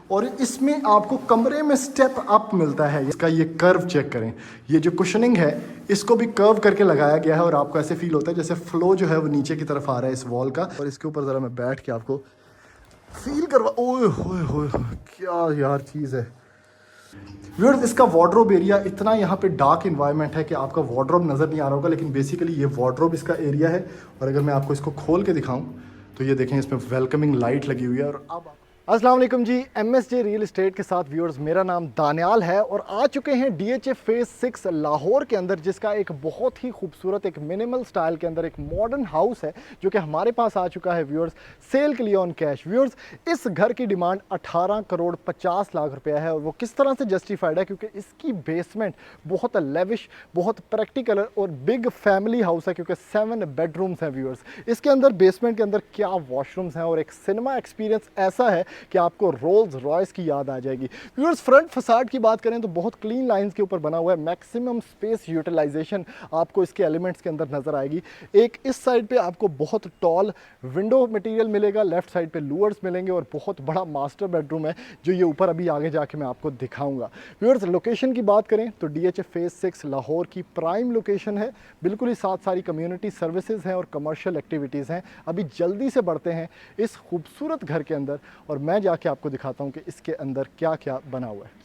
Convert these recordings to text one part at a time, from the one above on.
और इसमें आपको कमरे में स्टेप अप मिलता है। इसका ये कर्व चेक करें, ये जो कुशनिंग है इसको भी कर्व करके लगाया गया है और आपको ऐसे फील होता है जैसे फ्लो जो है वो नीचे की तरफ आ रहा है इस वॉल का। और इसके ऊपर ज़रा मैं बैठ के आपको फील करवा, ओए होए होए क्या यार चीज़ है। व्यूअर्स, इसका वार्डरोब एरिया इतना यहाँ पे डार्क इन्वायरमेंट है कि आपका वार्डरोब नज़र नहीं आ रहा होगा, लेकिन बेसिकली ये वार्डरोब इसका एरिया है। और अगर मैं आपको इसको खोल के दिखाऊं तो ये देखें, इसमें वेलकमिंग लाइट लगी हुई है। और अब अस्सलाम वालेकुम जी, MSJ रियल एस्टेट के साथ व्यूअर्स, मेरा नाम दानियाल है और आ चुके हैं DHA फेज 6 लाहौर के अंदर, जिसका एक बहुत ही खूबसूरत एक मिनिमल स्टाइल के अंदर एक मॉडर्न हाउस है जो कि हमारे पास आ चुका है व्यूअर्स सेल के लिए ऑन कैश। व्यूअर्स, इस घर की डिमांड 18 करोड़ 50 लाख रुपया है और वो किस तरह से जस्टिफाइड है, क्योंकि इसकी बेसमेंट बहुत लेविश, बहुत प्रैक्टिकल और बिग फैमिली हाउस है, क्योंकि 7 बेडरूम्स हैं व्यूअर्स। इसके अंदर बेसमेंट के अंदर क्या वॉशरूम्स हैं और एक सिनेमा एक्सपीरियंस ऐसा है कि आपको रोल्स रॉयस की याद आ जाएगी। व्यूअर्स, फ्रंट फसाड की बात करें तो बहुत क्लीन लाइंस के ऊपर बना हुआ है। मैक्सिमम स्पेस यूटिलाइजेशन आपको इसके एलिमेंट्स के अंदर नजर आएगी। एक इस साइड पे आपको बहुत टॉल विंडो मटेरियल मिलेगा, लेफ्ट साइड पे लूअर्स मिलेंगे और बहुत बड़ा मास्टर बेडरूम है जो ये ऊपर अभी आगे जाके मैं आपको दिखाऊंगा। व्यूअर्स, लोकेशन की बात करें तो DHA फेज 6 लाहौर की प्राइम लोकेशन है, बिल्कुल ही साथ सारी कम्युनिटी सर्विसेज हैं और कमर्शियल एक्टिविटीज़ हैं। अभी जल्दी से बढ़ते हैं इस खूबसूरत घर के अंदर और मैं जाके आपको दिखाता हूं कि इसके अंदर क्या क्या बना हुआ है।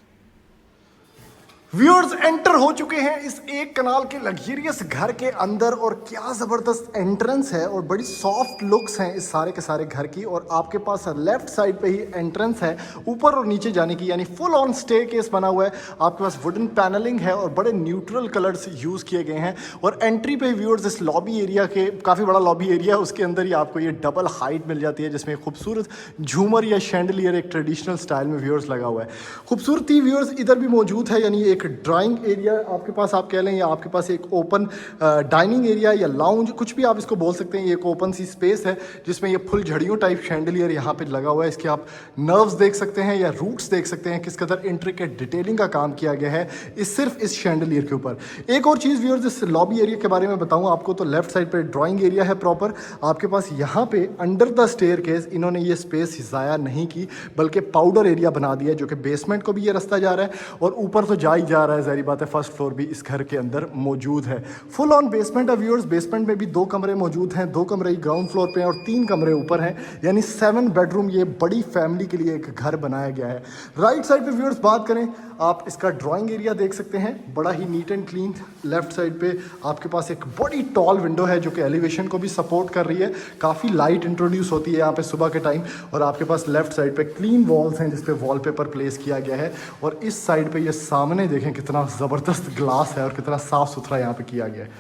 व्यूअर्स, एंटर हो चुके हैं इस एक कनाल के लग्जरियस घर के अंदर और क्या ज़बरदस्त एंट्रेंस है और बड़ी सॉफ्ट लुक्स हैं इस सारे के सारे घर की। और आपके पास लेफ्ट साइड पे ही एंट्रेंस है ऊपर और नीचे जाने की, यानी फुल ऑन स्टेयरकेस बना हुआ है। आपके पास वुडन पैनलिंग है और बड़े न्यूट्रल कलर्स यूज़ किए गए हैं। और एंट्री पे व्यूअर्स इस लॉबी एरिया के, काफ़ी बड़ा लॉबी एरिया है, उसके अंदर ही आपको ये डबल हाइट मिल जाती है जिसमें खूबसूरत झूमर या शैंडलियर एक ट्रेडिशनल स्टाइल में व्यूअर्स लगा हुआ है। खूबसूरती व्यूअर्स इधर भी मौजूद है, यानी एक ड्राइंग एरिया आपके पास आप कह लें, या आपके पास एक ओपन डाइनिंग एरिया या लाउंज, कुछ भी आप इसको बोल सकते हैं। ये एक ओपन सी स्पेस है जिसमें ये फुल झड़ियों टाइप शैंडलियर यहाँ पे लगा हुआ है। इसके आप नर्व्स देख सकते हैं या रूट्स देख सकते हैं किस कदर इंट्रिकेट डिटेलिंग का काम किया गया है सिर्फ इस शैंडलियर के ऊपर। एक और चीज़ व्यूअर्स, इस लॉबी एरिया के बारे में बताऊँ आपको तो लेफ्ट साइड पर ड्राइंग एरिया है प्रॉपर। आपके पास यहाँ पे अंडर द स्टेयरकेस इन्होंने ये स्पेस ज़ाया नहीं की, बल्कि पाउडर एरिया बना दिया, जो कि बेसमेंट को भी ये रास्ता जा रहा है और ऊपर तो जा ही जा रहा है। जाहिर बात है फर्स्ट फ्लोर भी इस घर के अंदर मौजूद है। फुल ऑन बेसमेंट है व्यूअर्स। बेसमेंट में भी 2 कमरे मौजूद हैं, 2 कमरे ग्राउंड फ्लोर पे हैं और 3 कमरे ऊपर हैं, यानी 7 बेडरूम ये बड़ी फैमिली के लिए एक घर बनाया गया है। राइट साइड पे व्यूअर्स बात करें, आप इसका ड्राइंग एरिया देख सकते हैं, बड़ा ही neat and clean. Left side पे आपके पास एक बड़ी टॉल विंडो है जो कि एलिवेशन को भी सपोर्ट कर रही है, काफ़ी लाइट इंट्रोड्यूस होती है यहाँ पे सुबह के टाइम। और आपके पास लेफ्ट साइड पे क्लीन वॉल्स हैं जिसपे वॉलपेपर प्लेस किया गया है। और इस साइड पे ये सामने देखें कितना ज़बरदस्त ग्लास है और कितना साफ़ सुथरा यहाँ पे किया गया है।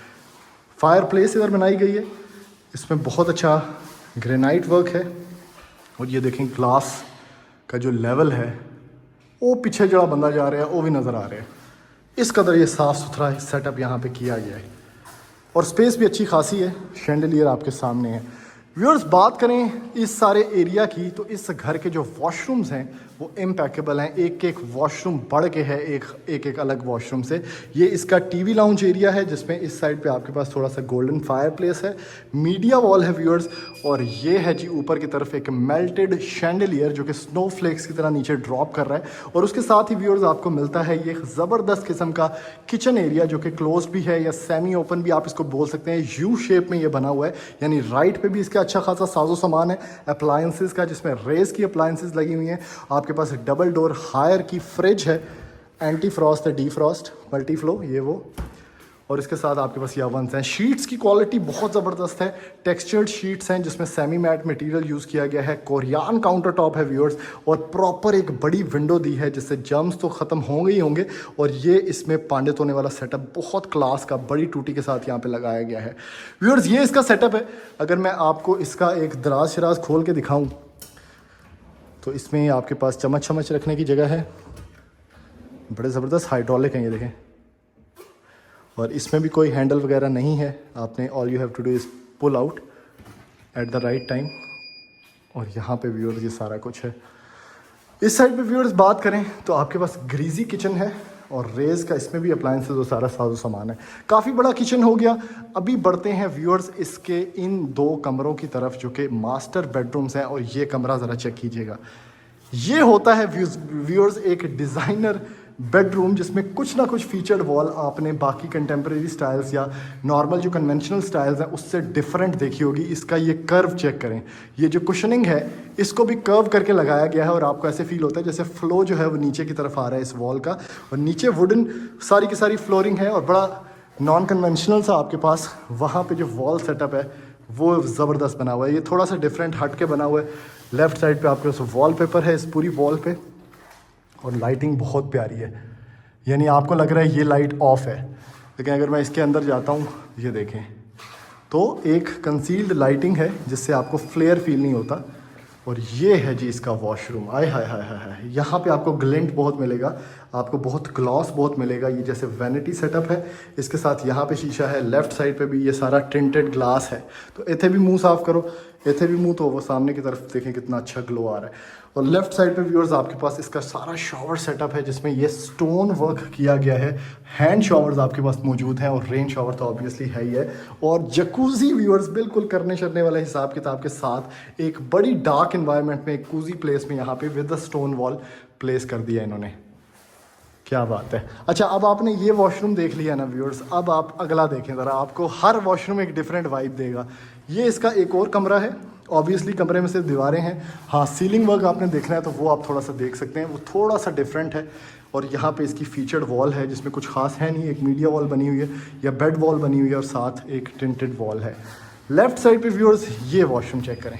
फायर प्लेस इधर बनाई गई है, इसमें बहुत अच्छा ग्रेनाइट वर्क है। और ये देखें ग्लास का जो लेवल है वो पीछे जड़ा बंदा जा रहा है वो भी नज़र आ रहा है। इस कदर ये साफ़ सुथरा सेटअप यहाँ पे किया गया है और स्पेस भी अच्छी खासी है। शैंडलियर आपके सामने है। व्यूअर्स, बात करें इस सारे एरिया की तो इस घर के जो वॉशरूम्स हैं वो इम्पैकेबल हैं। एक एक वॉशरूम बढ़ के है एक अलग वॉशरूम से। ये इसका टीवी लाउंज एरिया है जिसमें इस साइड पे आपके पास थोड़ा सा गोल्डन फायर प्लेस है, मीडिया वॉल है व्यूअर्स। और ये है जी ऊपर की तरफ एक मेल्टेड शैंडलियर जो कि स्नोफ्लेक्स की तरह नीचे ड्रॉप कर रहा है। और उसके साथ ही व्यूअर्स आपको मिलता है ये ज़बरदस्त किस्म का किचन एरिया जो कि क्लोज भी है या सेमी ओपन भी आप इसको बोल सकते हैं। यू शेप में ये बना हुआ है, यानी राइट पे भी इसका अच्छा खासा साजो सामान है अप्लायंसेस का, जिसमें रेस की अप्लायंसेस लगी हुई हैं। आपके पास डबल डोर हायर की फ्रिज है, एंटी फ्रॉस्ट है, डी फ्रॉस्ट, मल्टी फ्लो, ये वो। और इसके साथ आपके पास ये ओवंस हैं। शीट्स की क्वालिटी बहुत ज़बरदस्त है, टेक्सचर्ड शीट्स हैं जिसमें सेमी मैट मटेरियल यूज़ किया गया है। कोरियान काउंटर टॉप है व्यूअर्स और प्रॉपर एक बड़ी विंडो दी है जिससे जर्म्स तो ख़त्म होंगे ही होंगे। और ये इसमें पांडे धोने वाला सेटअप बहुत क्लास का बड़ी टूटी के साथ यहाँ पे लगाया गया है। व्यूअर्स, ये इसका सेटअप है। अगर मैं आपको इसका एक दराज शराज खोल के दिखाऊँ तो इसमें आपके पास चम्मच रखने की जगह है, बड़े ज़बरदस्त हाइड्रोलिक हैं ये देखें। और इसमें भी कोई हैंडल वगैरह नहीं है, आपने all you have to do is pull out at the right time. और यहाँ पे व्यूअर्स ये सारा कुछ है। इस साइड पे व्यूअर्स बात करें तो आपके पास ग्रीजी किचन है और रेज का इसमें भी अप्लायंसेस और सारा साजो सामान है। काफ़ी बड़ा किचन हो गया। अभी बढ़ते हैं व्यूअर्स इसके इन 2 कमरों की तरफ जो कि मास्टर बेडरूम्स हैं। और ये कमरा ज़रा चेक कीजिएगा, ये होता है व्यूअर्स एक डिज़ाइनर बेडरूम जिसमें कुछ ना कुछ फीचर्ड वॉल आपने बाकी कंटेम्प्रेरी स्टाइल्स या नॉर्मल जो कन्वेंशनल स्टाइल्स हैं उससे डिफरेंट देखी होगी। इसका ये कर्व चेक करें, ये जो कुशनिंग है इसको भी कर्व करके लगाया गया है और आपको ऐसे फील होता है जैसे फ्लो जो है वो नीचे की तरफ आ रहा है इस वॉल का, और नीचे वुडन सारी की सारी फ्लोरिंग है और बड़ा नॉन कन्वेंशनल सा आपके पास वहाँ पे जो वॉल सेटअप है वो ज़बरदस्त बना हुआ है। ये थोड़ा सा डिफरेंट हट के बना हुआ है। लेफ्ट साइड पे आपके पास वॉलपेपर है इस पूरी वॉल पे और लाइटिंग बहुत प्यारी है, यानी आपको लग रहा है ये लाइट ऑफ है, लेकिन अगर मैं इसके अंदर जाता हूँ ये देखें तो एक कंसील्ड लाइटिंग है जिससे आपको फ्लेयर फील नहीं होता। और ये है जी इसका वॉशरूम, आय हाय हाय हाय हाय, यहाँ पे आपको ग्लिंट बहुत मिलेगा, आपको बहुत ग्लॉस बहुत मिलेगा। ये जैसे वैनिटी सेटअप है, इसके साथ यहाँ पे शीशा है, लेफ्ट साइड पे भी ये सारा टिंटेड ग्लास है। तो इथे भी मुंह साफ़ करो, इथे भी मुंह, तो वो सामने की तरफ देखें कितना अच्छा ग्लो आ रहा है। और लेफ्ट साइड पे व्यूअर्स आपके पास इसका सारा शॉवर सेटअप है जिसमें ये स्टोन वर्क किया गया है। हैंड शॉवर्स आपके पास मौजूद हैं और रेन शॉवर तो ऑब्वियसली है ही है। और जकूजी व्यूअर्स बिल्कुल करने शरने वाले हिसाब किताब के साथ एक बड़ी डार्क इन्वायरमेंट में एक कूजी प्लेस में यहाँ पे with the stone wall place कर दिया इन्होंने। क्या बात है। अच्छा, अब आपने ये वॉशरूम देख लिया ना व्यूअर्स, अब आप अगला देखें ज़रा, आपको हर वॉशरूम एक डिफरेंट वाइब देगा। ये इसका एक और कमरा है, ऑब्वियसली कमरे में सिर्फ दीवारें हैं। हाँ, सीलिंग वर्क आपने देखना है तो वो आप थोड़ा सा देख सकते हैं, वो थोड़ा सा डिफरेंट है। और यहाँ पे इसकी फीचर्ड वॉल है जिसमें कुछ खास है नहीं, एक मीडिया वॉल बनी हुई है या बेड वॉल बनी हुई है और साथ एक टिंटेड वॉल है। लेफ्ट साइड पे व्यूअर्स ये वॉशरूम चेक करें,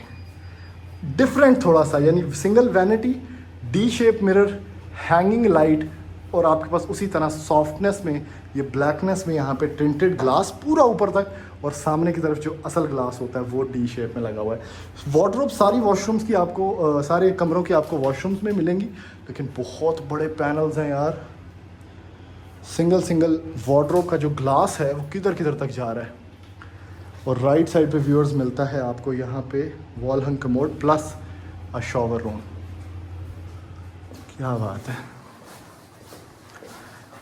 डिफरेंट थोड़ा सा, यानी single vanity, D shape mirror, hanging light और आपके पास उसी तरह सॉफ्टनेस में ये ब्लैकनेस में यहाँ पे टिंटेड ग्लास पूरा ऊपर तक, और सामने की तरफ जो असल ग्लास होता है वो डी शेप में लगा हुआ है। वार्डरोब सारी वॉशरूम्स की आपको सारे कमरों की आपको वॉशरूम्स में मिलेंगी, लेकिन बहुत बड़े पैनल्स हैं यार। सिंगल सिंगल वार्डरोब का जो ग्लास है वो किधर किधर तक जा रहा है। और राइट साइड पे व्यूअर्स मिलता है आपको यहाँ पे वॉल हंग कमोड प्लस अ शॉवर रूम। क्या बात है।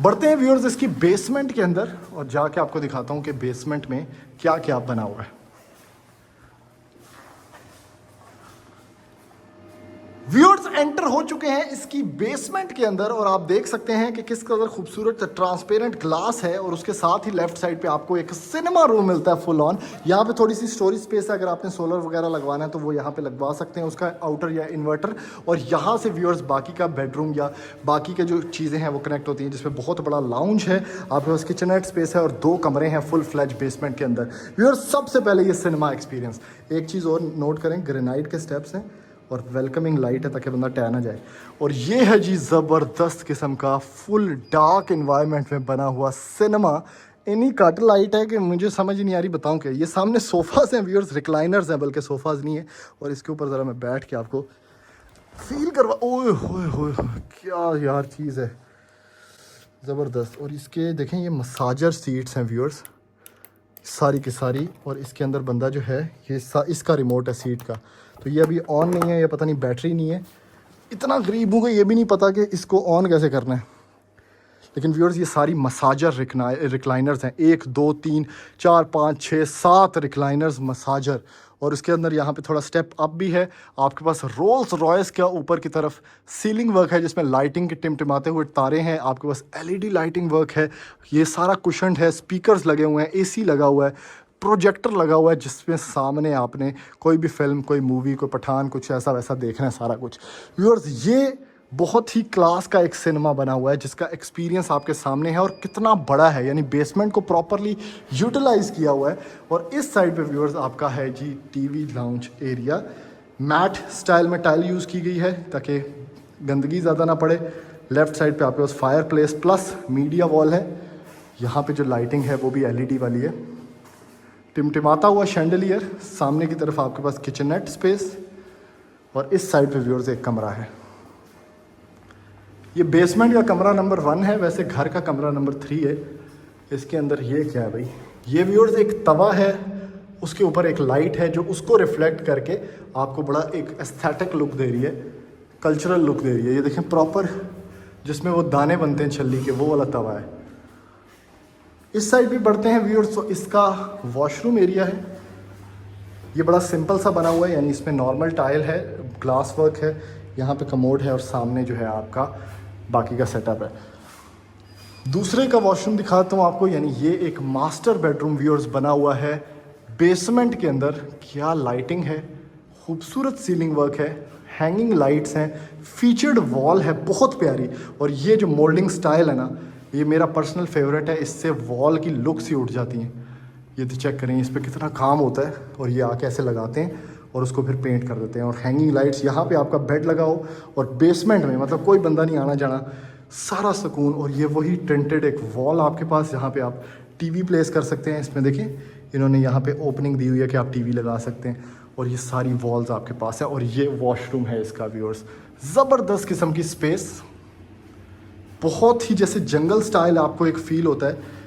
बढ़ते हैं व्यूअर्स इसकी बेसमेंट के अंदर और जाके आपको दिखाता हूँ कि बेसमेंट में क्या क्या बना हुआ है। व्यूअर्स एंटर हो चुके हैं इसकी बेसमेंट के अंदर और आप देख सकते हैं कि किस कदर खूबसूरत ट्रांसपेरेंट ग्लास है। और उसके साथ ही लेफ्ट साइड पे आपको एक सिनेमा रूम मिलता है फुल ऑन। यहाँ पे थोड़ी सी स्टोरेज स्पेस है, अगर आपने सोलर वगैरह लगवाना है तो वो यहाँ पे लगवा सकते हैं, उसका आउटर या इन्वर्टर। और यहाँ से व्यूअर्स बाकी का बेडरूम या बाकी के जो चीज़ें हैं वो कनेक्ट होती हैं, जिसमें बहुत बड़ा लाउंज है, आपके पास किचननेट स्पेस है और 2 कमरे हैं फुल फ्लैज बेसमेंट के अंदर। व्यूअर्स सबसे पहले ये सिनेमा एक्सपीरियंस, एक चीज़ और नोट करें, ग्रेनाइट के स्टेप्स हैं और वेलकमिंग लाइट है ताकि बंदा टह ना जाए। और ये है जी ज़बरदस्त किस्म का फुल डार्क इन्वायरमेंट में बना हुआ सिनेमा। इन्हीं कट लाइट है कि मुझे समझ नहीं आ रही बताऊं क्या। ये सामने सोफ़ाज़ हैं व्यूअर्स, रिक्लाइनर्स हैं, बल्कि सोफ़ाज़ नहीं है। और इसके ऊपर ज़रा मैं बैठ के आपको फील करवा, ओए होए होए क्या यार चीज़ है ज़बरदस्त। और इसके देखें ये मसाजर सीट्स हैं व्यूअर्स सारी की सारी, और इसके अंदर बंदा जो है ये इसका रिमोट है सीट का, तो ये अभी ऑन नहीं है, या पता नहीं बैटरी नहीं है। इतना गरीब हूँ कि ये भी नहीं पता कि इसको ऑन कैसे करना है। लेकिन व्यूअर्स ये सारी मसाजर रिक्लाइनर्स हैं, 1 2 3 4 5 6 7 रिक्लाइनर्स मसाजर। और उसके अंदर यहाँ पे थोड़ा स्टेप अप भी है, आपके पास रोल्स रॉयस का ऊपर की तरफ सीलिंग वर्क है जिसमें लाइटिंग के टिमटिमाते हुए तारे हैं, आपके पास एलईडी लाइटिंग वर्क है, ये सारा कुशन्ड है, स्पीकर्स लगे हुए हैं, एसी लगा हुआ है, प्रोजेक्टर लगा हुआ है जिसमें सामने आपने कोई भी फिल्म, कोई मूवी, कोई पठान, कुछ ऐसा वैसा देखना है सारा कुछ। व्यूअर्स ये बहुत ही क्लास का एक सिनेमा बना हुआ है जिसका एक्सपीरियंस आपके सामने है और कितना बड़ा है, यानी बेसमेंट को प्रॉपरली यूटिलाइज किया हुआ है। और इस साइड पे व्यूअर्स आपका है जी TV lounge area, mat style में टाइल यूज़ की गई है ताकि गंदगी ज़्यादा ना पड़े। लेफ्ट साइड पे आपके पास fire place plus media wall है, यहाँ पे जो लाइटिंग है वो भी LED वाली है, टिमटिमाता हुआ शैंडलियर, सामने की तरफ आपके पास किचननेट स्पेस। और इस साइड पे व्यूअर्स एक कमरा है, ये बेसमेंट का कमरा नंबर 1 है, वैसे घर का कमरा नंबर 3 है। इसके अंदर ये क्या है भाई, ये व्यूअर्स एक तवा है, उसके ऊपर एक लाइट है जो उसको रिफ्लेक्ट करके आपको बड़ा एक एस्थेटिक लुक दे रही है, कल्चरल लुक दे रही है। ये देखें प्रॉपर जिसमें वो दाने बनते हैं छल्ली के, वो वाला तवा है। इस साइड भी बढ़ते हैं व्यूअर्स, तो इसका वॉशरूम एरिया है, ये बड़ा सिंपल सा बना हुआ है, यानी इसमें नॉर्मल टाइल है, ग्लास वर्क है, यहाँ पे कमोड है और सामने जो है आपका बाकी का सेटअप है। दूसरे का वॉशरूम दिखाता हूँ आपको, यानी ये एक मास्टर बेडरूम व्यूअर्स बना हुआ है बेसमेंट के अंदर। क्या लाइटिंग है, खूबसूरत सीलिंग वर्क है, हैंगिंग लाइट्स हैं, फीचर्ड वॉल है बहुत प्यारी। और ये जो मोल्डिंग स्टाइल है ना, ये मेरा पर्सनल फेवरेट है, इससे वॉल की लुक्स ही उठ जाती हैं। ये तो चेक करें इस पर कितना काम होता है, और ये आके ऐसे लगाते हैं और उसको फिर पेंट कर देते हैं। और हैंगिंग लाइट्स, यहाँ पे आपका बेड लगा हो और बेसमेंट में मतलब कोई बंदा नहीं आना जाना, सारा सुकून। और ये वही टेंटेड एक वॉल आपके पास, जहाँ पे आप टीवी प्लेस कर सकते हैं। इसमें देखिए इन्होंने यहाँ पे ओपनिंग दी हुई है कि आप टीवी लगा सकते हैं। और ये सारी वॉल्स आपके पास है। और ये वॉशरूम है इसका व्यूअर्स, ज़बरदस्त किस्म की स्पेस, बहुत ही जैसे जंगल स्टाइल आपको एक फील होता है।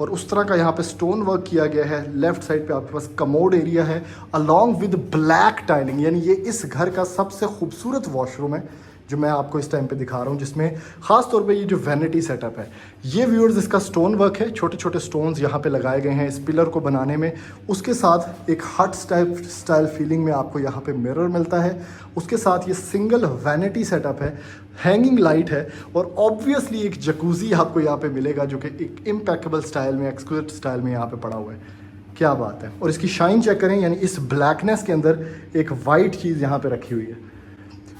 और उस तरह का यहाँ पे स्टोन वर्क किया गया है। लेफ्ट साइड पे आपके पास कमोड एरिया है अलॉन्ग विद ब्लैक टाइलिंग, यानी ये इस घर का सबसे खूबसूरत वॉशरूम है जो मैं आपको इस टाइम पे दिखा रहा हूँ, जिसमें खास तौर पे ये जो वैनिटी सेटअप है, ये व्यूअर्स इसका स्टोन वर्क है। छोटे छोटे स्टोन्स यहाँ पे लगाए गए हैं इस पिलर को बनाने में। उसके साथ एक हट स्टाइल फीलिंग में आपको यहाँ पे मिरर मिलता है। उसके साथ ये सिंगल वैनिटी सेटअप है, हैंगिंग लाइट है, और ऑब्वियसली एक जकूज़ी आपको यहाँ पे मिलेगा जो कि एक इम्पेकेबल स्टाइल में, एक्सक्लूसिव स्टाइल में यहाँ पे पड़ा हुआ है। क्या बात है। और इसकी शाइन चेक करें, यानी इस ब्लैकनेस के अंदर एक वाइट चीज़ यहाँ पे रखी हुई है।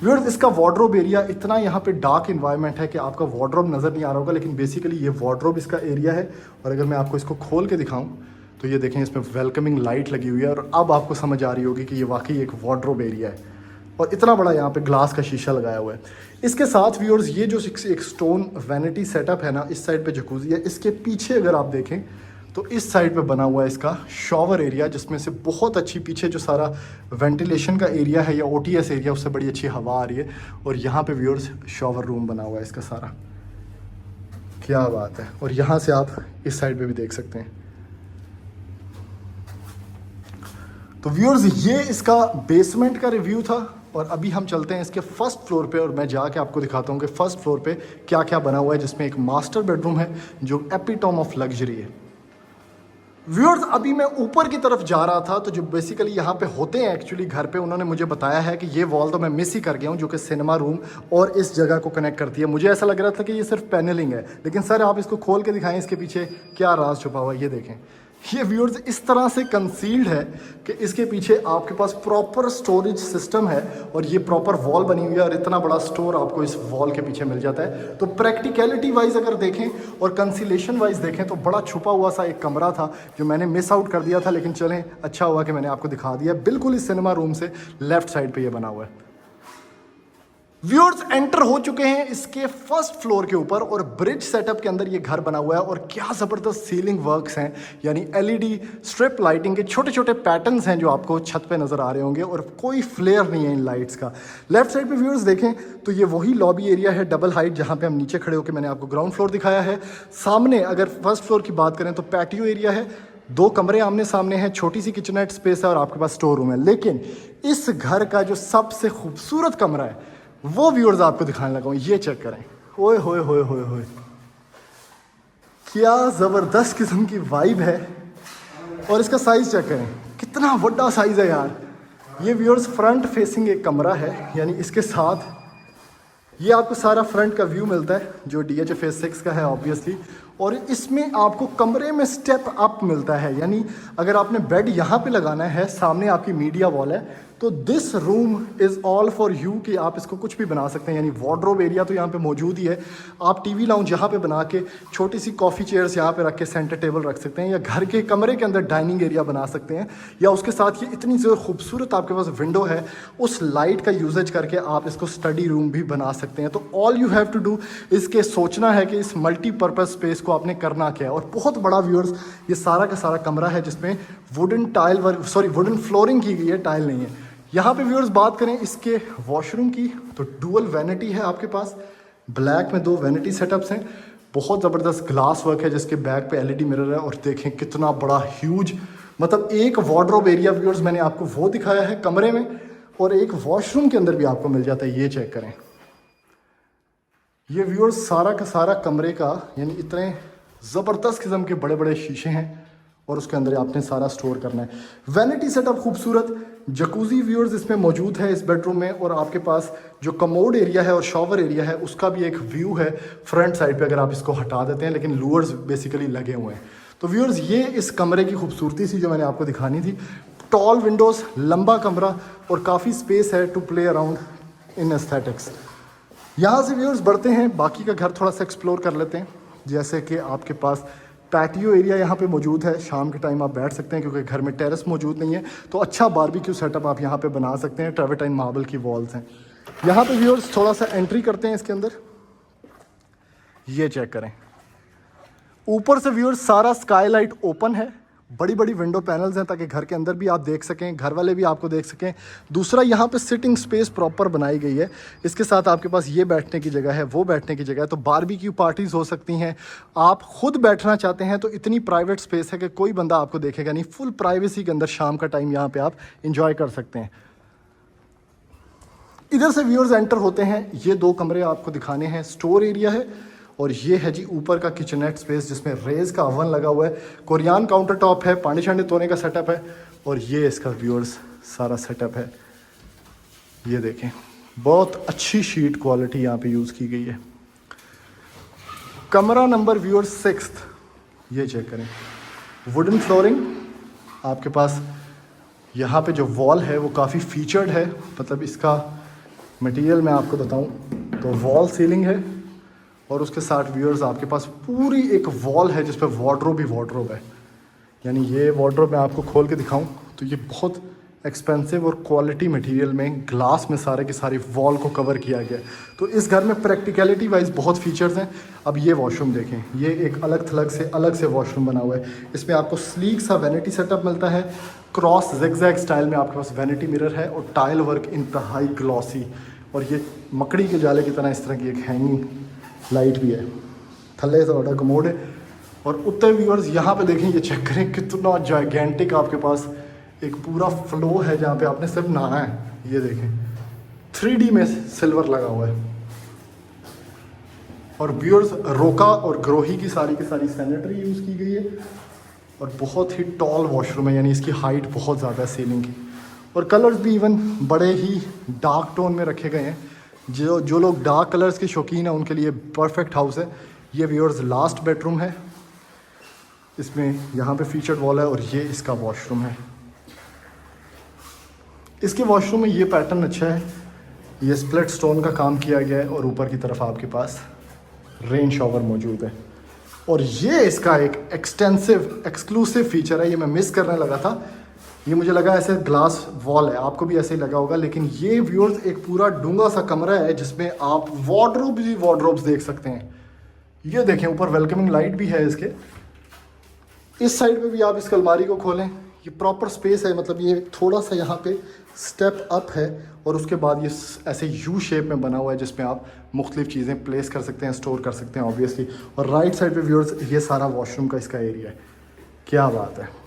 व्यूअर्स इसका वार्डरोब एरिया, इतना यहाँ पे डार्क इन्वायरमेंट है कि आपका वार्डरोब नज़र नहीं आ रहा होगा, लेकिन बेसिकली ये वार्डरोब इसका एरिया है। और अगर मैं आपको इसको खोल के दिखाऊं तो ये देखें, इसमें वेलकमिंग लाइट लगी हुई है। और अब आपको समझ आ रही होगी कि ये वाकई एक वार्डरोब एरिया है। और इतना बड़ा यहाँ पे ग्लास का शीशा लगाया हुआ है। इसके साथ व्यूअर्स ये जो एक स्टोन वैनिटी सेटअप है ना, इस साइड पे जकूज़ी है। इसके पीछे अगर आप देखें तो इस साइड पे बना हुआ है इसका शॉवर एरिया, जिसमें से बहुत अच्छी पीछे जो सारा वेंटिलेशन का एरिया है या ओटीएस एरिया, उससे बड़ी अच्छी हवा आ रही है। और यहाँ पे व्यूअर्स शॉवर रूम बना हुआ है इसका सारा। क्या बात है। और यहाँ से आप इस साइड पे भी देख सकते हैं। तो व्यूअर्स ये इसका बेसमेंट का रिव्यू था। और अभी हम चलते हैं इसके फर्स्ट फ्लोर पे, और मैं जाके आपको दिखाता हूँ कि फर्स्ट फ्लोर पे क्या क्या बना हुआ है, जिसमें एक मास्टर बेडरूम है जो एपिटॉम ऑफ लग्जरी है। व्यूअर्स अभी मैं ऊपर की तरफ जा रहा था, तो जो बेसिकली यहाँ पे होते हैं एक्चुअली घर पे, उन्होंने मुझे बताया है कि ये वॉल तो मैं मिस ही कर गया हूँ, जो कि सिनेमा रूम और इस जगह को कनेक्ट करती है। मुझे ऐसा लग रहा था कि ये सिर्फ पैनलिंग है, लेकिन सर आप इसको खोल के दिखाएं, इसके पीछे क्या राज छुपा हुआ है। ये देखें, ये व्यूअर्स इस तरह से कंसील्ड है कि इसके पीछे आपके पास प्रॉपर स्टोरेज सिस्टम है, और ये प्रॉपर वॉल बनी हुई है, और इतना बड़ा स्टोर आपको इस वॉल के पीछे मिल जाता है। तो प्रैक्टिकलिटी वाइज अगर देखें और कंसीलेशन वाइज देखें तो बड़ा छुपा हुआ सा एक कमरा था जो मैंने मिस आउट कर दिया था, लेकिन चलें अच्छा हुआ कि मैंने आपको दिखा दिया। बिल्कुल इस सिनेमा रूम से लेफ्ट साइड पर यह बना हुआ है। व्यूअर्स एंटर हो चुके हैं इसके फर्स्ट फ्लोर के ऊपर, और ब्रिज सेटअप के अंदर ये घर बना हुआ है। और क्या ज़बरदस्त सीलिंग वर्क्स हैं, यानी एलईडी स्ट्रिप लाइटिंग के छोटे छोटे पैटर्न्स हैं जो आपको छत पे नज़र आ रहे होंगे, और कोई फ्लेयर नहीं है इन लाइट्स का। लेफ्ट साइड पे व्यूअर्स देखें तो ये वही लॉबी एरिया है डबल हाइट, जहाँ पे हम नीचे खड़े होकर मैंने आपको ग्राउंड फ्लोर दिखाया है। सामने अगर फर्स्ट फ्लोर की बात करें तो पैटियो एरिया है, 2 कमरे आमने सामने हैं, छोटी सी किचनेट स्पेस है, और आपके पास स्टोर रूम है। लेकिन इस घर का जो सबसे खूबसूरत कमरा है वो व्यूअर्स आपको दिखाने लगा हूं। ये चेक करें, ओए होए होए होए होए, क्या ज़बरदस्त किस्म की वाइब है। और इसका साइज़ चेक करें, कितना बड़ा साइज़ है यार। ये व्यूअर्स फ्रंट फेसिंग एक कमरा है, यानी इसके साथ ये आपको सारा फ्रंट का व्यू मिलता है जो DHFA 6 का है ऑब्वियसली। और इसमें आपको कमरे में स्टेप अप मिलता है, यानी अगर आपने बेड यहाँ पे लगाना है, सामने आपकी मीडिया वॉल है, तो this room is all for you कि आप इसको कुछ भी बना सकते हैं। यानी वार्डरोब एरिया तो यहाँ पे मौजूद ही है। आप टीवी लाउंज यहाँ पे बना के छोटी सी कॉफ़ी चेयर्स यहाँ पे रख के सेंटर टेबल रख सकते हैं, या घर के कमरे के अंदर डाइनिंग एरिया बना सकते हैं। या उसके साथ ये इतनी ज़्यादा खूबसूरत आपके पास विंडो है, उस लाइट का यूजेज करके आप इसको स्टडी रूम भी बना सकते हैं। तो all you have to do इसके सोचना है कि इस मल्टीपर्पज़ स्पेस को आपने करना क्या है। और बहुत बड़ा व्यूअर्स ये सारा का सारा कमरा है, जिसमें वुडन फ्लोरिंग की गई है, टाइल नहीं है। यहाँ पे व्यूअर्स बात करें इसके वॉशरूम की, तो डुअल वैनिटी है आपके पास, ब्लैक में 2 वैनिटी सेटअप्स हैं। बहुत ज़बरदस्त ग्लास वर्क है जिसके बैक पे LED मिरर है। और देखें कितना बड़ा ह्यूज, मतलब एक वार्डरोब एरिया व्यूअर्स मैंने आपको वो दिखाया है कमरे में, और एक वॉशरूम के अंदर भी आपको मिल जाता है। ये चेक करें, ये व्यूअर्स सारा का सारा कमरे का, यानी इतने ज़बरदस्त किस्म के बड़े बड़े शीशे हैं, और उसके अंदर आपने सारा स्टोर करना है। वैनिटी सेटअप खूबसूरत, जकूजी व्यूअर्स इसमें मौजूद है इस बेडरूम में, और आपके पास जो कमोड एरिया है और शॉवर एरिया है उसका भी एक व्यू है फ्रंट साइड पे, अगर आप इसको हटा देते हैं, लेकिन लूअर्स बेसिकली लगे हुए हैं। तो व्यूअर्स ये इस कमरे की खूबसूरती सी जो मैंने आपको दिखानी थी। टॉल विंडोज़, लंबा कमरा और काफ़ी स्पेस है to play around in aesthetics. यहाँ से व्यूअर्स बढ़ते हैं, बाकी का घर थोड़ा सा एक्सप्लोर कर लेते हैं। जैसे कि आपके पास पैटियो एरिया यहाँ पे मौजूद है, शाम के टाइम आप बैठ सकते हैं क्योंकि घर में टेरेस मौजूद नहीं है, तो अच्छा बारबेक्यू सेटअप आप यहाँ पे बना सकते हैं। ट्रेवर्टाइन मार्बल की वॉल्स हैं। यहाँ पे व्यूअर्स थोड़ा सा एंट्री करते हैं इसके अंदर, ये चेक करें। ऊपर से व्यूअर्स सारा स्काईलाइट ओपन है, बड़ी बड़ी विंडो पैनल्स हैं ताकि घर के अंदर भी आप देख सकें, घर वाले भी आपको देख सकें। दूसरा, यहाँ पे सिटिंग स्पेस प्रॉपर बनाई गई है। इसके साथ आपके पास ये बैठने की जगह है, वो बैठने की जगह है, तो बारबेक्यू पार्टीज़ हो सकती हैं। आप खुद बैठना चाहते हैं तो इतनी प्राइवेट स्पेस है कि कोई बंदा आपको देखेगा नहीं। फुल प्राइवेसी के अंदर शाम का टाइम यहाँ पर आप इंजॉय कर सकते हैं। इधर से व्यूअर्स एंटर होते हैं, ये 2 कमरे आपको दिखाने हैं। स्टोर एरिया है और ये है जी ऊपर का किचनेट स्पेस जिसमें रेज का ओवन लगा हुआ है, कोरियन काउंटर टॉप है, पानी शानी धोने का सेटअप है, और ये इसका व्यूअर्स सारा सेटअप है। ये देखें, बहुत अच्छी शीट क्वालिटी यहाँ पे यूज़ की गई है। कमरा नंबर व्यूअर्स 6, ये चेक करें। वुडन फ्लोरिंग, आपके पास यहाँ पे जो वॉल है वो काफ़ी फीचर्ड है, मतलब इसका मटेरियल मैं आपको बताऊँ तो वॉल सीलिंग है, और उसके साथ व्यूअर्स आपके पास पूरी एक वॉल है जिस पर वार्डरोब ही वार्डरोब है। यानी ये वार्डरोब मैं आपको खोल के दिखाऊं तो ये बहुत एक्सपेंसिव और क्वालिटी मटेरियल में ग्लास में सारे के सारे वॉल को कवर किया गया है। तो इस घर में प्रैक्टिकलिटी वाइज बहुत फीचर्स हैं। अब ये वॉशरूम देखें, ये एक अलग से वॉशरूम बना हुआ है। इसमें आपको स्लीक सा वैनिटी सेटअप मिलता है, क्रॉस ज़िगज़ैग स्टाइल में आपके पास वैनिटी मिरर है, और टाइल वर्क इंतहाई ग्लॉसी, और ये मकड़ी के जाले की तरह इस तरह की एक हैंगिंग लाइट भी है। थल्ले से बड़ा कमोड है। और उत्तर व्यूअर्स यहाँ पे देखें, ये चेक करें कितना जाइगेंटिक आपके पास एक पूरा फ्लो है जहाँ पे आपने सिर्फ नहाना है। ये देखें 3D में सिल्वर लगा हुआ है। और व्यूअर्स रोका और ग्रोही की सारी सैनिटरी यूज़ की गई है, और बहुत ही टॉल वॉशरूम है, यानी इसकी हाइट बहुत ज़्यादा है सीलिंग की, और कलर्स भी इवन बड़े ही डार्क टोन में रखे गए हैं। जो लोग डार्क कलर्स के शौकीन हैं उनके लिए परफेक्ट हाउस है। ये व्यूअर्स लास्ट बेडरूम है, इसमें यहाँ पे फीचर्ड वॉल है, और ये इसका वॉशरूम है। इसके वॉशरूम में ये पैटर्न अच्छा है, ये स्प्लिट स्टोन का काम किया गया है, और ऊपर की तरफ आपके पास रेन शॉवर मौजूद है। और ये इसका एक एक्सटेंसिव एक्सक्लूसिव फीचर है, ये मैं मिस करने लगा था। ये मुझे लगा ऐसे ग्लास वॉल है, आपको भी ऐसे ही लगा होगा, लेकिन ये व्यूअर्स एक पूरा डूंगा सा कमरा है जिसमें आप वार्डरोब्स देख सकते हैं। ये देखें, ऊपर वेलकमिंग लाइट भी है इसके। इस साइड पे भी आप इस अलमारी को खोलें, ये प्रॉपर स्पेस है, मतलब ये थोड़ा सा यहाँ पे स्टेप अप है, और उसके बाद ये ऐसे यू शेप में बना हुआ है जिसमें आप मुख्तलिफ चीज़ें प्लेस कर सकते हैं, स्टोर कर सकते हैं ऑब्वियसली। और राइट साइड पे व्यूअर्स ये सारा वॉशरूम का इसका एरिया है। क्या बात है।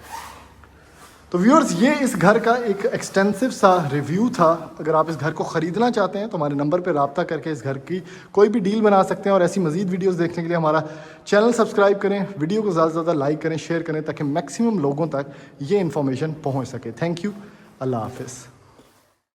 तो व्यूअर्स ये इस घर का एक एक्सटेंसिव सा रिव्यू था। अगर आप इस घर को ख़रीदना चाहते हैं तो हमारे नंबर पर रब्ता करके इस घर की कोई भी डील बना सकते हैं। और ऐसी मज़ीद वीडियोस देखने के लिए हमारा चैनल सब्सक्राइब करें, वीडियो को ज़्यादा से ज़्यादा लाइक करें, शेयर करें, ताकि मैक्सिमम लोगों तक ये इन्फॉर्मेशन पहुँच सके। थैंक यू, अल्लाह हाफ़िज़।